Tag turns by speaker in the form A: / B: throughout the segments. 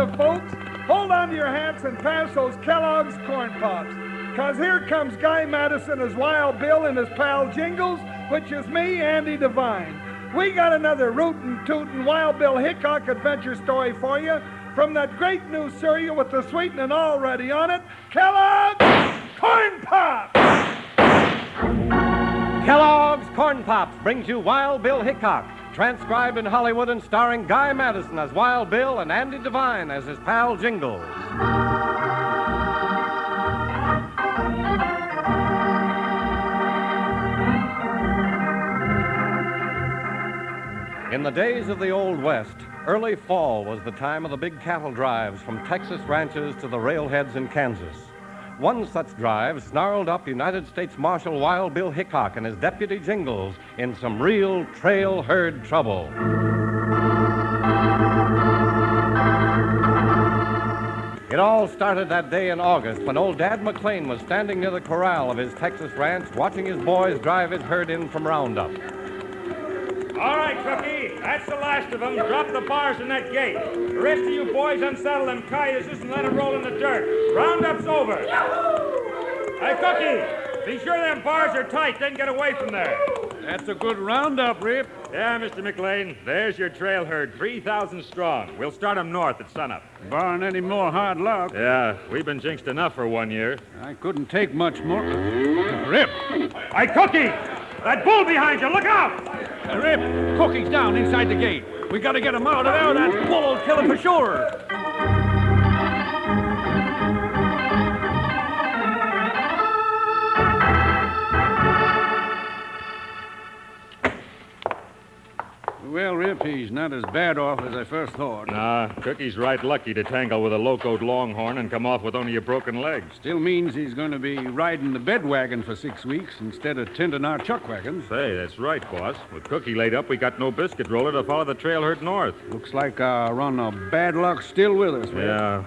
A: you folks, hold on to your hats and pass those Kellogg's Corn Pops. Because here comes Guy Madison as Wild Bill and his pal Jingles, which is me, Andy Devine. We got another rootin' tootin' Wild Bill Hickok adventure story for you from that great new cereal with the sweetening already on it, Kellogg's Corn Pops!
B: Kellogg's Corn Pops brings you Wild Bill Hickok, transcribed in Hollywood and starring Guy Madison as Wild Bill and Andy Devine as his pal Jingles. In the days of the Old West, early fall was the time of the big cattle drives from Texas ranches to the railheads in Kansas. One such drive snarled up United States Marshal Wild Bill Hickok and his deputy Jingles in some real trail herd trouble. It all started that day in August when old Dad McLean was standing near the corral of his Texas ranch watching his boys drive his herd in from roundup.
C: All right, Cookie, that's the last of them. Drop the bars in that gate. The rest of you boys unsaddle them cayuses and let them roll in the dirt. Roundup's over. Yahoo! Hey, Cookie, be sure them bars are tight, then get away from there.
D: That's a good roundup, Rip.
C: Yeah, Mr. McLean, there's your trail herd, 3,000 strong. We'll start them north at sunup.
D: Barring any more hard luck.
C: Yeah, we've been jinxed enough for 1 year.
D: I couldn't take much more. Rip!
C: Hey, Cookie! That bull behind you, look out!
D: Rip, Cookie's down inside the gate. We gotta get him out of there. That bull will kill him for sure. Well, Rip, he's not as bad off as I first thought.
C: Nah, Cookie's right lucky to tangle with a locoed longhorn and come off with only a broken leg.
D: Still means he's going to be riding the bed wagon for 6 weeks instead of tending our chuck wagons.
C: Say, that's right, boss. With Cookie laid up, we got no biscuit roller to follow the trail herd north.
D: Looks like our run of bad luck still with us, Rip.
C: Yeah.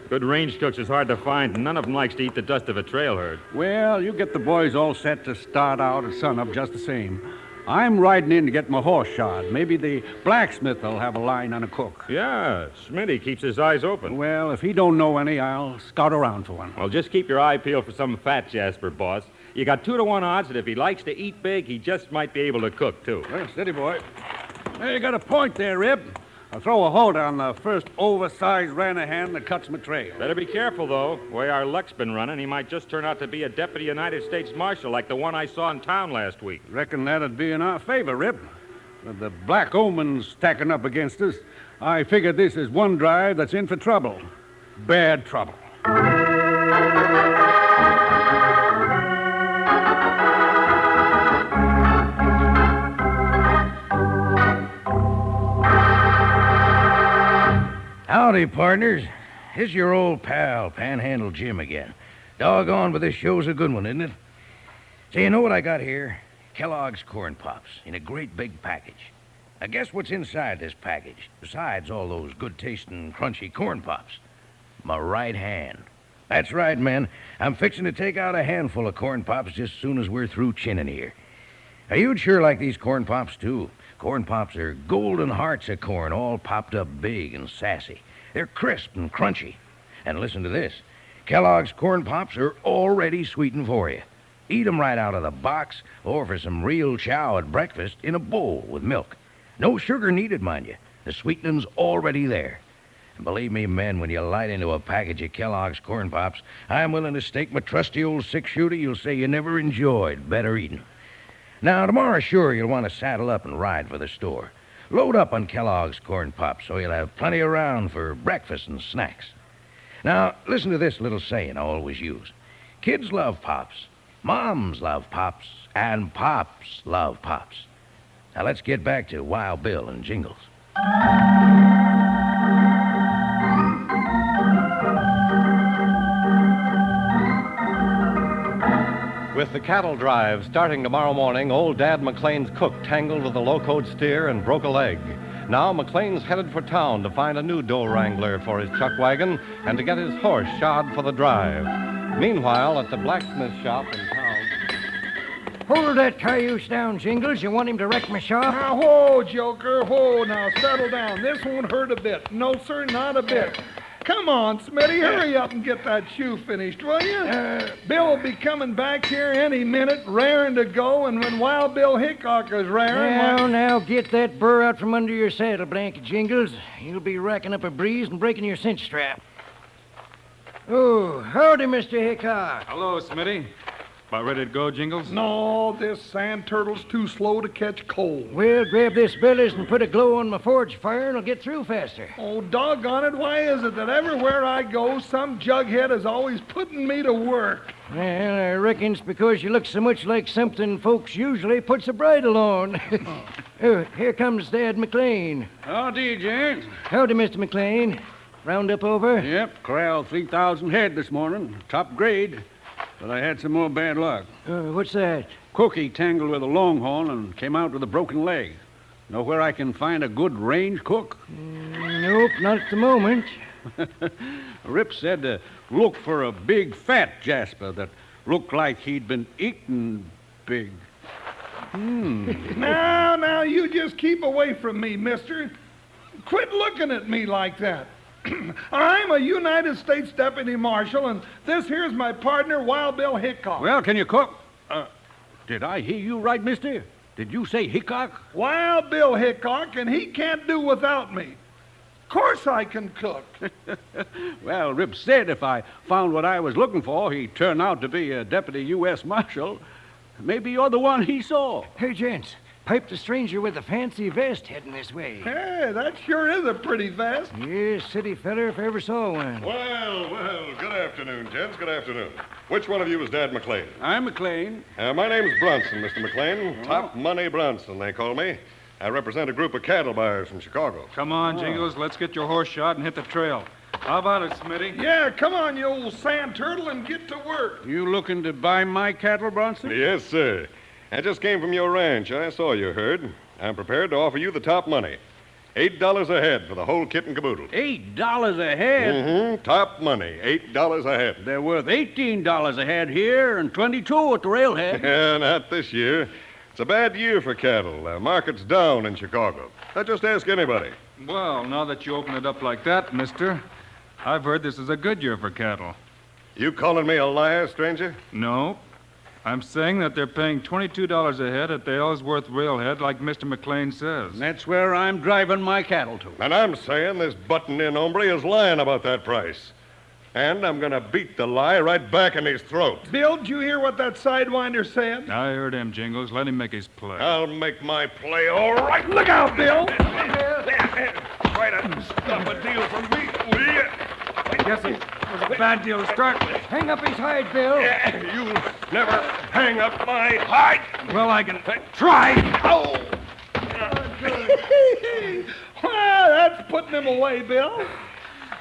C: Good range cooks is hard to find, and none of them likes to eat the dust of a trail herd.
D: Well, you get the boys all set to start out at sunup just the same. I'm riding in to get my horse shod. Maybe the blacksmith will have a line on a cook.
C: Yeah, Smitty keeps his eyes open.
D: Well, if he don't know any, I'll scout around for one.
C: Well, just keep your eye peeled for some fat Jasper, boss. You got 2 to 1 odds that if he likes to eat big, he just might be able to cook, too.
D: Well, steady, boy. Hey, you got a point there, Rip. I'll throw a hold on the first oversized Ranahan that cuts my trail.
C: Better be careful, though. The way our luck's been running, he might just turn out to be a deputy United States Marshal like the one I saw in town last week.
D: Reckon that'd be in our favor, Rip. With the black omens stacking up against us, I figure this is one drive that's in for trouble. Bad trouble.
E: Howdy, partners. This is your old pal, Panhandle Jim again. Doggone, but this show's a good one, isn't it? So you know what I got here? Kellogg's Corn Pops in a great big package. Now guess what's inside this package, besides all those good-tasting, crunchy Corn Pops? My right hand. That's right, men. I'm fixing to take out a handful of Corn Pops just as soon as we're through chinning here. Now, you'd sure like these Corn Pops, too. Corn Pops are golden hearts of corn, all popped up big and sassy. They're crisp and crunchy. And listen to this. Kellogg's Corn Pops are already sweetened for you. Eat 'em right out of the box or for some real chow at breakfast in a bowl with milk. No sugar needed, mind you. The sweetening's already there. And believe me, men, when you light into a package of Kellogg's Corn Pops, I'm willing to stake my trusty old six-shooter you'll say you never enjoyed better eating. Now, tomorrow, sure, you'll want to saddle up and ride for the store. Load up on Kellogg's Corn Pops so you'll have plenty around for breakfast and snacks. Now, listen to this little saying I always use. Kids love Pops, moms love Pops, and Pops love Pops. Now, let's get back to Wild Bill and Jingles.
B: With the cattle drive starting tomorrow morning, old Dad McLean's cook tangled with a locoed steer and broke a leg. Now McLean's headed for town to find a new doe wrangler for his chuck wagon and to get his horse shod for the drive. Meanwhile, at the blacksmith shop in town...
E: Hold that cayuse down, Jingles. You want him to wreck my shop?
A: Now, whoa, Joker, whoa, now settle down. This won't hurt a bit. No, sir, not a bit. Come on, Smitty, hurry up and get that shoe finished, will you? Bill will be coming back here any minute, raring to go, and when Wild Bill Hickok is raring...
E: Now, get that burr out from under your saddle blanket, Jingles. You'll be racking up a breeze and breaking your cinch strap. Oh, howdy, Mr. Hickok.
C: Hello, Smitty. About ready to go, Jingles?
A: No, this sand turtle's too slow to catch cold.
E: Well, grab this billies and put a glow on my forge fire and I'll get through faster.
A: Oh, doggone it, why is it that everywhere I go, some jughead is always putting me to work?
E: Well, I reckon it's because you look so much like something folks usually puts a bridle on. Oh, here comes Dad McLean.
D: Howdy, gents.
E: Howdy, Mr. McLean. Roundup over?
D: Yep, corralled 3,000 head this morning. Top grade. But I had some more bad luck.
E: What's that?
D: Cookie tangled with a longhorn and came out with a broken leg. Know where I can find a good range cook?
E: Nope, not at the moment.
D: Rip said to look for a big fat Jasper that looked like he'd been eaten big.
A: Now, you just keep away from me, mister. Quit looking at me like that. I'm a United States Deputy Marshal, and this here's my partner, Wild Bill Hickok.
D: Well, can you cook? Did I hear you right, mister? Did you say Hickok?
A: Wild Bill Hickok, and he can't do without me. Of course I can cook.
D: Well, Rip said if I found what I was looking for, he'd turn out to be a Deputy U.S. Marshal. Maybe you're the one he saw.
E: Hey, gents. Pipe the stranger with a fancy vest heading this way.
A: Hey, that sure is a pretty vest.
E: Yes, city feller if I ever saw one.
F: Well, good afternoon, gents. Good afternoon. Which one of you is Dad McLean?
D: I'm McLean.
F: My name's Bronson, Mr. McLean. Top Money Bronson, they call me. I represent a group of cattle buyers from Chicago.
C: Come on, Jingles. Let's get your horse shot and hit the trail. How about it, Smitty?
A: Yeah, come on, you old sand turtle, and get to work.
D: You looking to buy my cattle, Bronson?
F: Yes, sir. I just came from your ranch. I saw your herd. I'm prepared to offer you the top money. $8 a head for the whole kit and caboodle.
D: $8 a head?
F: Mm-hmm. Top money. $8 a head.
D: They're worth $18 a head here and $22 at the railhead.
F: Yeah, not this year. It's a bad year for cattle. The market's down in Chicago. Just ask anybody.
C: Well, now that you open it up like that, mister, I've heard this is a good year for cattle.
F: You calling me a liar, stranger?
C: No. I'm saying that they're paying $22 a head at the Ellsworth Railhead, like Mr. McLean says.
D: That's where I'm driving my cattle to.
F: And I'm saying this button-in hombre is lying about that price. And I'm going to beat the lie right back in his throat.
A: Bill, did you hear what that sidewinder said?
C: I heard him, Jingles. Let him make his play.
F: I'll make my play all right.
A: Look out, Bill!
F: Try to stop a deal from me, will you?
C: I guess it was a bad deal to start with.
E: Hang up his hide, Bill.
F: You'll never hang up my hide.
C: Well, I can try.
F: Oh!
A: Well, that's putting him away, Bill.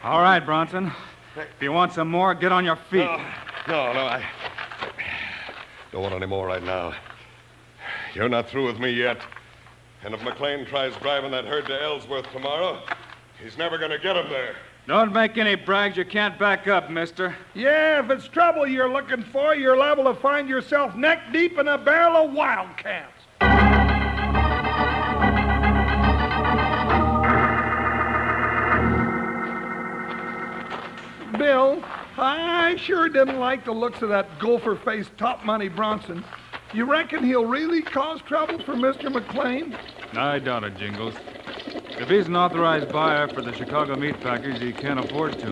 C: All right, Bronson. If you want some more, get on your feet.
F: No, I don't want any more right now. You're not through with me yet. And if McLean tries driving that herd to Ellsworth tomorrow, he's never going to get him there.
C: Don't make any brags you can't back up, mister.
A: Yeah, if it's trouble you're looking for, you're liable to find yourself neck deep in a barrel of wildcats. Bill, I sure didn't like the looks of that gopher-faced top money Bronson. You reckon he'll really cause trouble for Mr. McLean?
C: I doubt it, Jingles. If he's an authorized buyer for the Chicago meat packers, he can't afford to.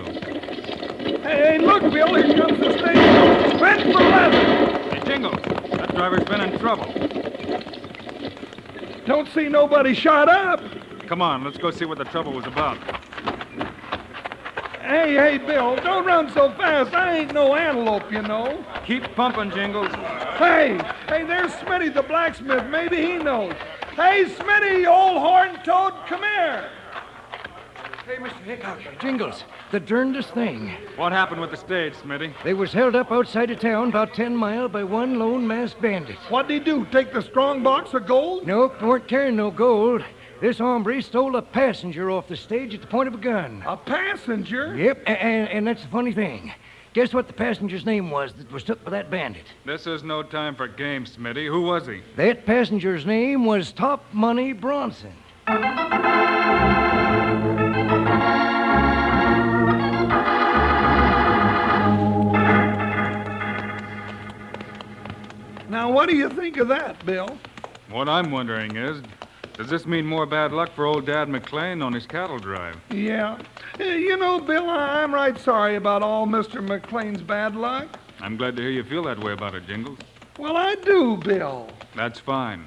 A: Hey, look, Bill, here comes the station. Sprint for leather.
C: Hey, Jingles, that driver's been in trouble.
A: Don't see nobody shot up.
C: Come on, let's go see what the trouble was about.
A: Hey, Bill, don't run so fast. I ain't no antelope, you know.
C: Keep pumping, Jingles.
A: Hey, there's Smitty the blacksmith. Maybe he knows. Hey, Smitty, you old horn-toad, come here.
E: Hey, Mr. Hickok. Jingles, the darndest thing.
C: What happened with the stage, Smitty?
E: They was held up outside of town about 10 mile by one lone masked bandit.
A: What'd he do, take the strong box of gold?
E: Nope, weren't carrying no gold. This hombre stole a passenger off the stage at the point of a gun.
A: A passenger?
E: Yep, and that's the funny thing. Guess what the passenger's name was that was took by that bandit?
G: This is no time for games, Smitty. Who was he?
E: That passenger's name was Top Money Bronson.
A: Now, what do you think of that, Bill?
G: What I'm wondering is, does this mean more bad luck for old Dad McLean on his cattle drive?
A: Yeah. You know, Bill, I'm right sorry about all Mr. McLean's bad luck.
G: I'm glad to hear you feel that way about it, Jingles.
A: Well, I do, Bill.
G: That's fine.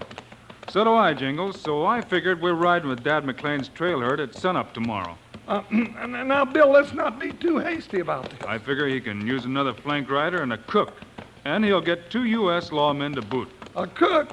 G: So do I, Jingles. So I figured we're riding with Dad McLean's trail herd at sunup tomorrow.
A: Now, Bill, let's not be too hasty about this.
G: I figure he can use another flank rider and a cook. And he'll get 2 U.S. lawmen to boot.
A: A cook?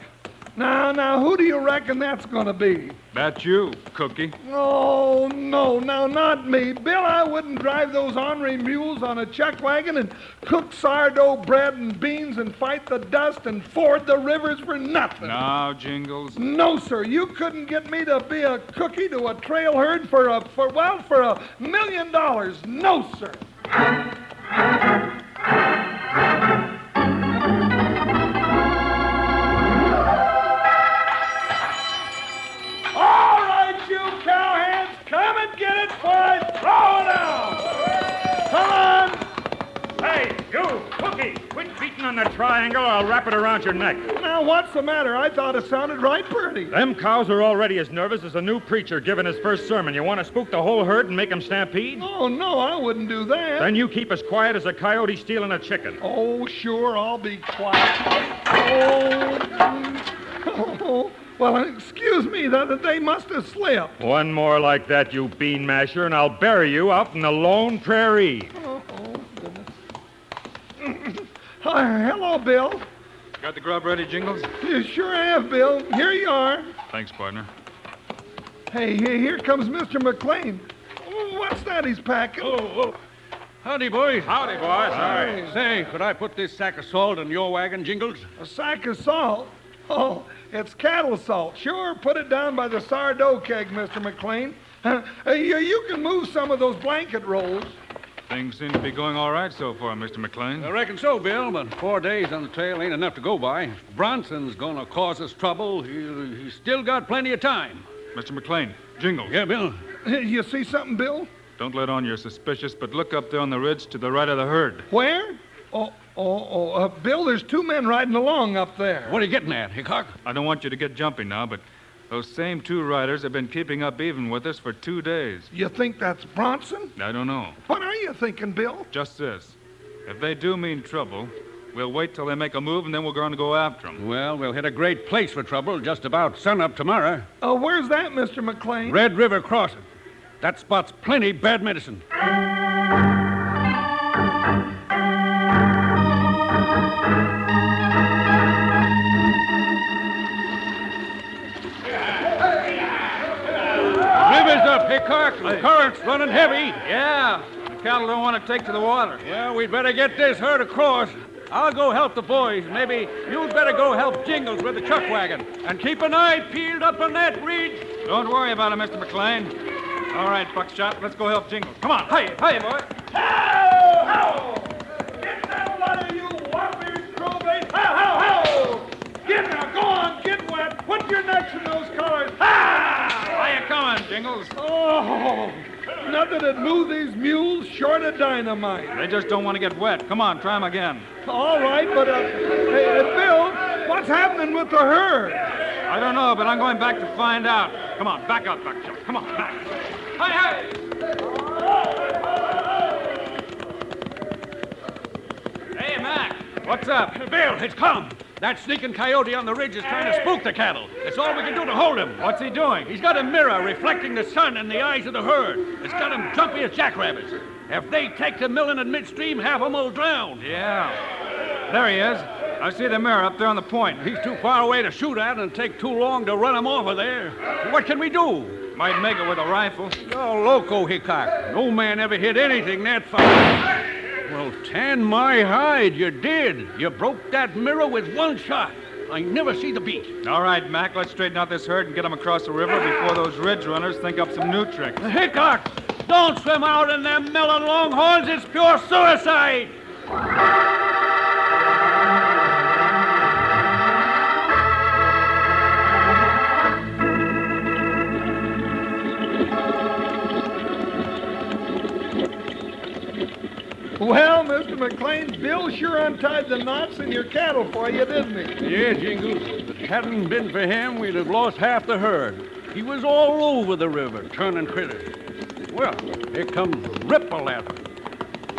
A: Now, who do you reckon that's going to be?
G: That's you, Cookie.
A: Oh, no, not me. Bill, I wouldn't drive those ornery mules on a chuck wagon and cook sourdough bread and beans and fight the dust and ford the rivers for nothing.
G: Now, Jingles.
A: No, sir. You couldn't get me to be a cookie to a trail herd for $1 million. No, sir. All right, you cowhands, come and get it before I throw it out. Come on.
C: Hey, you, Cookie, quit beating on the triangle or I'll wrap it around your neck.
A: Now, what's the matter? I thought it sounded right pretty.
C: Them cows are already as nervous as a new preacher giving his first sermon. You want to spook the whole herd and make them stampede?
A: Oh, no, I wouldn't do that.
C: Then you keep as quiet as a coyote stealing a chicken.
A: Oh, sure, I'll be quiet. Oh, well, excuse me, they must have slipped.
C: One more like that, you bean masher, and I'll bury you out in the lone prairie.
A: Oh, goodness. Hello, Bill.
G: Got the grub ready, Jingles?
A: You sure have, Bill. Here you are.
G: Thanks, partner.
A: Hey, here comes Mr. McLean. What's that he's packing?
D: Oh. Howdy, boys.
C: Howdy, boys. Hi.
D: Say, could I put this sack of salt in your wagon, Jingles?
A: A sack of salt? Oh, it's cattle salt. Sure, put it down by the sourdough keg, Mr. McLean. You can move some of those blanket rolls.
G: Things seem to be going all right so far, Mr. McLean.
D: I reckon so, Bill, but 4 days on the trail ain't enough to go by. If Bronson's gonna cause us trouble, he's still got plenty of time.
G: Mr. McLean, Jingles.
D: Yeah, Bill?
A: You see something, Bill?
G: Don't let on you're suspicious, but look up there on the ridge to the right of the herd.
A: Where? Bill, there's 2 men riding along up there.
D: What are you getting at, Hickok?
G: I don't want you to get jumpy now, but those same 2 riders have been keeping up even with us for 2 days.
A: You think that's Bronson?
G: I don't know.
A: What are you thinking, Bill?
G: Just this. If they do mean trouble, we'll wait till they make a move, and then we're going to go after them.
D: Well, we'll hit a great place for trouble just about sunup tomorrow.
A: Where's that, Mr. McLean?
D: Red River Crossing. That spot's plenty bad medicine. River's up, Hickok. The current's running heavy.
G: Yeah, the cattle don't want to take to the water.
D: Well, we'd better get this herd across. I'll go help the boys. Maybe you'd better go help Jingles with the chuck wagon. And keep an eye peeled up on that ridge.
G: Don't worry about it, Mr. McLean. All right, Buckshot, let's go help Jingles. Come on, hi, boy.
A: How! Get down, lot of you whoppers, crowbait! How! Get now, go on, get wet. Put your necks in those collars.
G: How you coming, Jingles?
A: Oh, nothing to move these mules short of dynamite.
G: They just don't want to get wet. Come on, try them again.
A: All right, but, hey, Bill, what's happening with the herd?
G: I don't know, but I'm going back to find out. Come on, back up, Buckshot. Come on, back. Hi! Hey, Mac. What's up?
D: Bill, it's come. That sneaking coyote on the ridge is trying to spook the cattle. It's all we can do to hold him.
G: What's he doing?
D: He's got a mirror reflecting the sun in the eyes of the herd. It's got them jumpy as jackrabbits. If they take to milling in midstream, half of them will drown.
G: Yeah. There he is. I see the mirror up there on the point.
D: He's too far away to shoot at and take too long to run him off of there. What can we do?
G: Might make it with a rifle.
D: You're loco, Hickok. No man ever hit anything that far. Well, tan my hide, you did. You broke that mirror with one shot. I never see the beat.
G: All right, Mac, let's straighten out this herd and get them across the river before those ridge runners think up some new tricks.
D: Hickok, don't swim out in them melon longhorns. It's pure suicide.
A: Well, Mr. McLean, Bill sure untied the knots in your cattle for you, didn't he?
D: Yeah, Jingles. If it hadn't been for him, we'd have lost half the herd. He was all over the river, turning critters. Well, here comes Rip a laughing.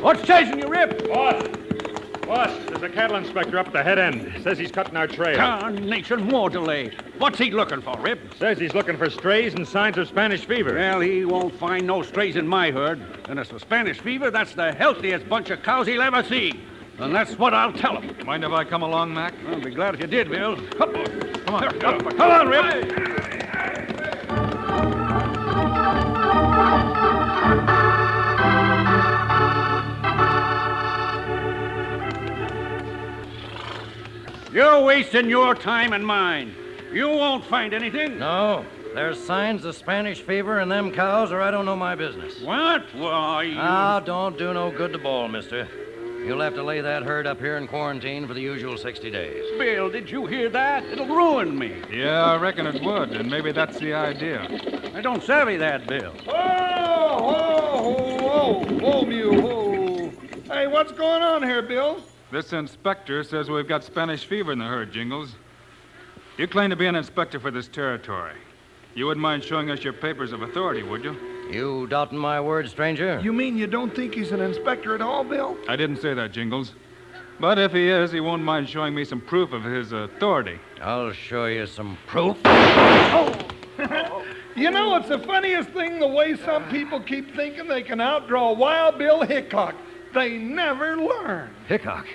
D: What's chasing you, Rip?
C: Boss, there's a cattle inspector up at the head end. Says he's cutting our trail.
D: Carnation, more delay. What's he looking for, Rip?
C: Says he's looking for strays and signs of Spanish fever.
D: Well, he won't find no strays in my herd. And as for Spanish fever, that's the healthiest bunch of cows he'll ever see. And that's what I'll tell him.
G: Mind if I come along, Mac?
D: I'll be glad if you did, Bill. Come on.
G: Come on.
D: Come on, Rip. You're wasting your time and mine. You won't find anything.
E: No, there's signs of Spanish fever in them cows, or I don't know my business.
D: What? Why, you...
E: Ah, don't do no good to ball, mister. You'll have to lay that herd up here in quarantine for the usual 60 days.
D: Bill, did you hear that? It'll ruin me.
G: Yeah, I reckon it would, and maybe that's the idea.
D: I don't savvy that, Bill.
A: Whoa, Mew, whoa. Hey, what's going on here, Bill?
G: This inspector says we've got Spanish fever in the herd, Jingles. You claim to be an inspector for this territory. You wouldn't mind showing us your papers of authority, would you?
E: You doubting my word, stranger?
A: You mean you don't think he's an inspector at all, Bill?
G: I didn't say that, Jingles. But if he is, he won't mind showing me some proof of his authority.
E: I'll show you some proof.
A: You know, it's the funniest thing the way some people keep thinking they can outdraw Wild Bill Hickok. They never learn.
E: Hickok?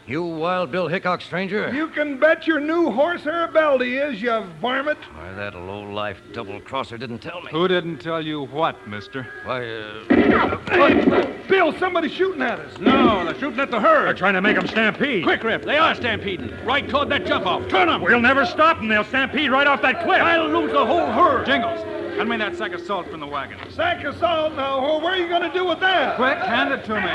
E: You Wild Bill Hickok, stranger?
A: You can bet your new horsehair belt he is, you varmint.
E: Why, that low-life double-crosser didn't tell me.
G: Who didn't tell you what, mister?
E: Why,
A: Bill, somebody's shooting at us.
D: No, they're shooting at the
C: They're
D: herd.
C: trying to make them stampede.
D: Quick, Rip, they are stampeding. Right toward that jump-off. Turn them.
C: We'll never stop them. They'll stampede right off that cliff.
D: I'll lose the whole herd.
G: Jingles, hand me that sack of salt from the wagon.
A: Sack of salt now. What are you going to do with that?
G: Quick, hand it to me.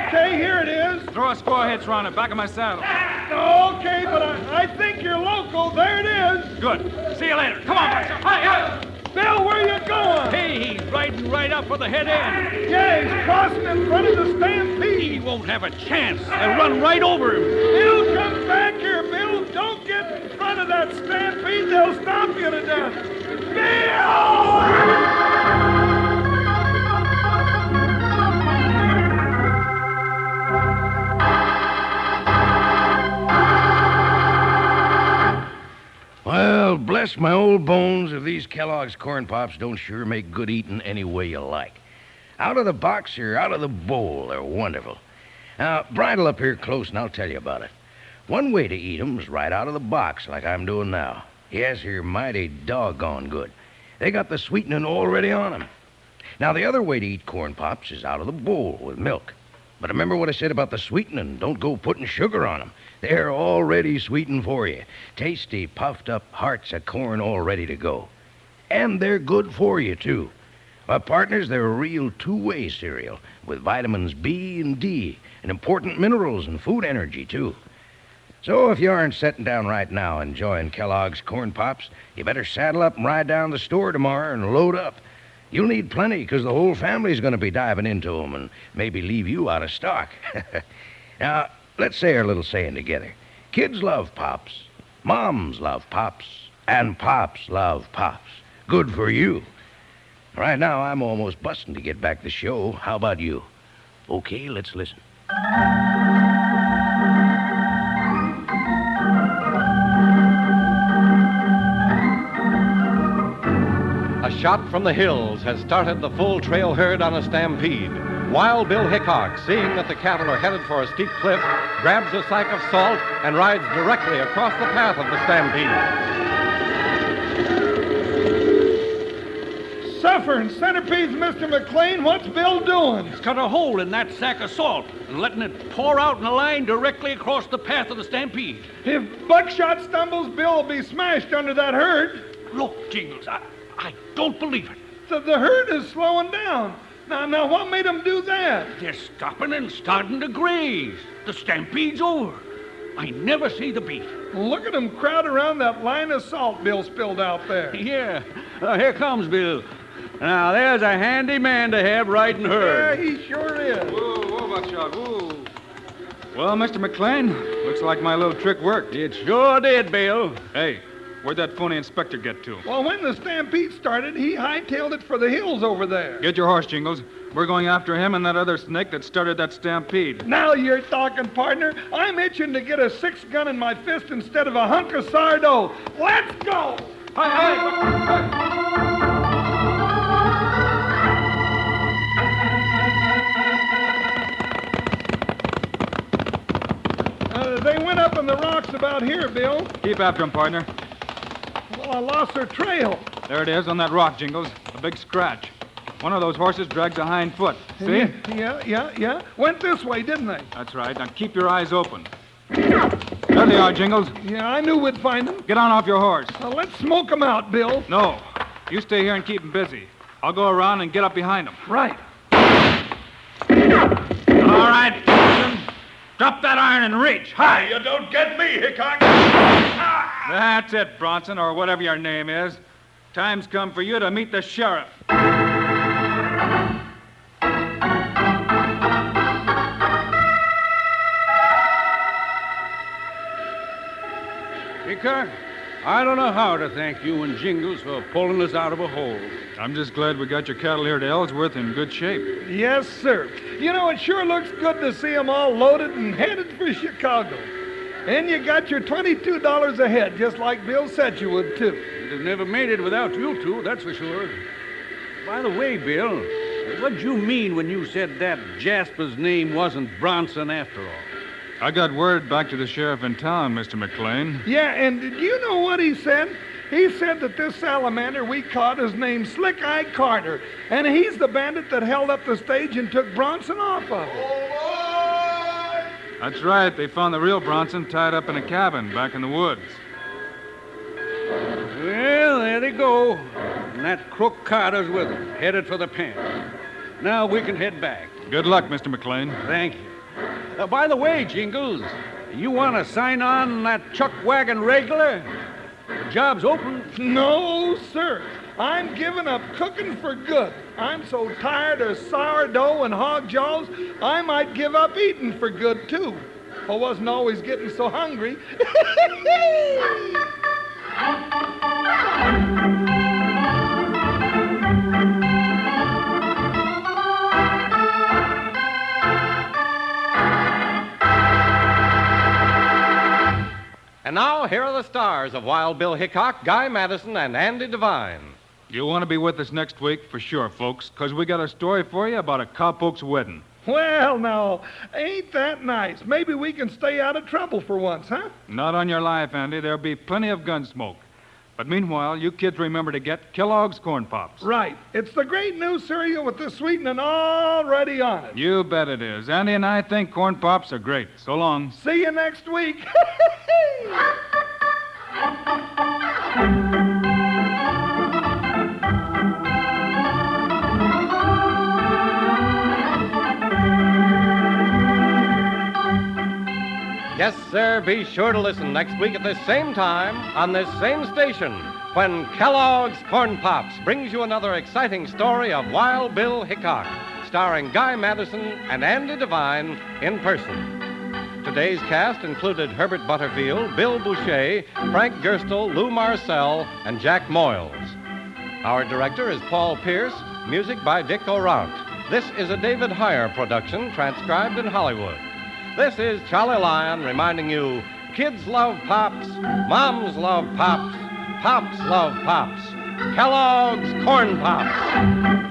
A: Okay, here it is.
G: Throw a score hits around the back of my saddle.
A: Okay, but I think you're local. There it is.
G: Good. See you later. Come on, Buster. Hi.
A: Bill, where you going?
D: Hey, he's riding right up for the head end.
A: Yeah, he's crossing in front of the
D: He
A: stampede.
D: won't have a chance. They'll run right over him.
A: Bill, come back here, Bill. Don't get in front of that stampede. They'll stop you to death. Bill!
E: Well, bless my old bones if these Kellogg's Corn Pops don't sure make good eating any way you like. Out of the box or out of the bowl, they're wonderful. Now, bridle up here close and I'll tell you about it. One way to eat 'em's right out of the box like I'm doing now. Yes, you're mighty doggone good. They got the sweetening already on 'em. Now, the other way to eat Corn Pops is out of the bowl with milk. But remember what I said about the sweetening. Don't go putting sugar on 'em. They're already sweetened for you. Tasty, puffed-up hearts of corn all ready to go. And they're good for you, too. My partners, they're a real two-way cereal with vitamins B and D and important minerals and food energy, too. So if you aren't sitting down right now enjoying Kellogg's Corn Pops, you better saddle up and ride down to the store tomorrow and load up. You'll need plenty because the whole family's going to be diving into 'em and maybe leave you out of stock. Now, let's say our little saying together. Kids love Pops, moms love Pops, and Pops love Pops. Good for you. Right now, I'm almost busting to get back the show. How about you? Okay, let's listen.
B: A shot from the hills has started the full trail herd on a stampede. Wild Bill Hickok, seeing that the cattle are headed for a steep cliff, grabs a sack of salt and rides directly across the path of the stampede.
A: Suffering centipedes, Mr. McLean. What's Bill doing?
D: He's cut a hole in that sack of salt and letting it pour out in a line directly across the path of the stampede.
A: If Buckshot stumbles, Bill will be smashed under that herd.
D: Look, Jingles, I don't believe it.
A: The herd is slowing down. Now, what made them do that?
D: They're stopping and starting to graze. The stampede's over. I never see the beat.
A: Look at them crowd around that line of salt Bill spilled out there.
D: Yeah, here comes Bill. Now, there's a handy man to have riding herd.
A: Yeah, he sure is.
G: Whoa, Buckshot, whoa. Well, Mr. McLean, looks like my little trick worked.
D: It sure did, Bill.
G: Hey, where'd that phony inspector get to?
A: Well, when the stampede started, he hightailed it for the hills over there.
G: Get your horse, Jingles. We're going after him and that other snake that started that stampede.
A: Now you're talking, partner. I'm itching to get a 6-gun in my fist instead of a hunk of sardo. Let's go! They went up in the rocks about here, Bill.
G: Keep after him, partner.
A: Well, I lost their trail.
G: There it is on that rock, Jingles. A big scratch. One of those horses drags a hind foot. See?
A: Yeah. Went this way, didn't they?
G: That's right. Now keep your eyes open. There they are, Jingles.
A: Yeah, I knew we'd find them.
G: Get on off your horse.
A: Now, let's smoke them out, Bill.
G: No. You stay here and keep them busy. I'll go around and get up behind them.
A: Right.
C: All right, Bronson. Drop that iron and reach. Hi.
F: You don't get me, Hickok.
G: That's it, Bronson, or whatever your name is. Time's come for you to meet the sheriff.
D: Hickok, I don't know how to thank you and Jingles for pulling us out of a hole.
G: I'm just glad we got your cattle here to Ellsworth in good shape.
A: Yes, sir. You know, it sure looks good to see them all loaded and headed for Chicago. And you got your $22 a head, just like Bill said you would, too.
D: We'd have never made it without you two, that's for sure. By the way, Bill, what'd you mean when you said that Jasper's name wasn't Bronson after all?
G: I got word back to the sheriff in town, Mr. McLean.
A: Yeah, and do you know what he said? He said that this salamander we caught is named Slick Eye Carter, and he's the bandit that held up the stage and took Bronson off of it.
G: That's right. They found the real Bronson tied up in a cabin back in the woods.
D: Well, there they go. And that crook Carter's with them, headed for the pen. Now we can head back.
G: Good luck, Mr. McLean.
D: Thank you. By the way, Jingles, you want to sign on that chuck wagon regular? The job's open.
A: No, sir. I'm giving up cooking for good. I'm so tired of sourdough and hog jaws, I might give up eating for good, too. I wasn't always getting so hungry.
B: And now, here are the stars of Wild Bill Hickok, Guy Madison, and Andy Devine.
G: You'll want to be with us next week for sure, folks, because we got a story for you about a cowpoke's wedding.
A: Well, now, ain't that nice? Maybe we can stay out of trouble for once, huh?
G: Not on your life, Andy. There'll be plenty of gun smoke. But meanwhile, you kids remember to get Kellogg's Corn Pops.
A: Right. It's the great new cereal with the sweetening already on it.
G: You bet it is. Andy and I think Corn Pops are great. So long.
A: See you next week.
B: Yes, sir, be sure to listen next week at this same time on this same station when Kellogg's Corn Pops brings you another exciting story of Wild Bill Hickok, starring Guy Madison and Andy Devine in person. Today's cast included Herbert Butterfield, Bill Boucher, Frank Gerstle, Lou Marcel, and Jack Moyles. Our director is Paul Pierce, music by Dick O'Rourke. This is a David Heyer production transcribed in Hollywood. This is Charlie Lyon reminding you, kids love Pops, moms love Pops, Pops love Pops. Kellogg's Corn Pops.